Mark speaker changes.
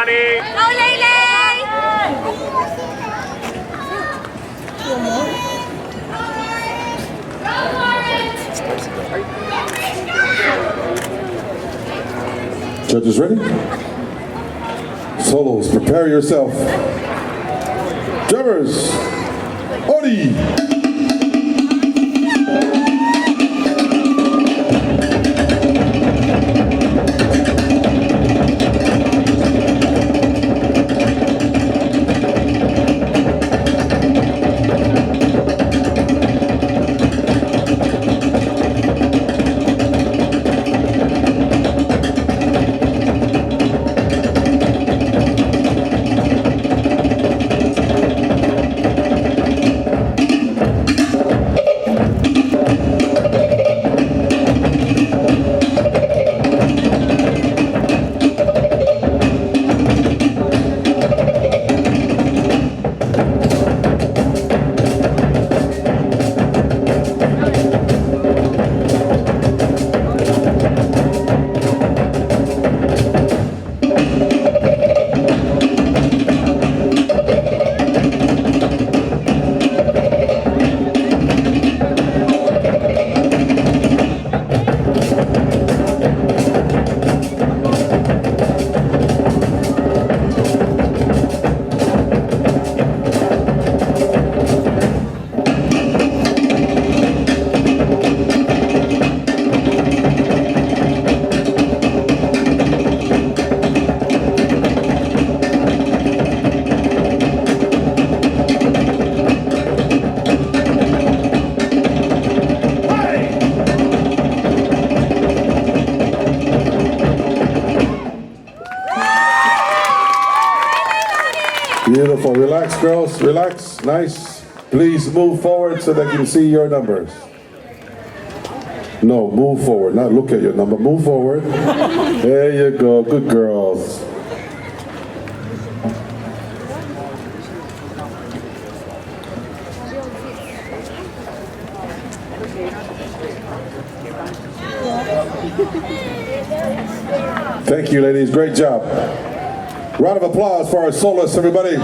Speaker 1: everybody.
Speaker 2: Go, Lele!
Speaker 3: Judges ready? Solos, prepare yourself. Drummers, Ori. Beautiful. Relax, girls. Relax. Nice. Please move forward so they can see your numbers. No, move forward. Not look at your number. Move forward. There you go. Good girls. Thank you, ladies. Great job. Round of applause for our soloists, everybody.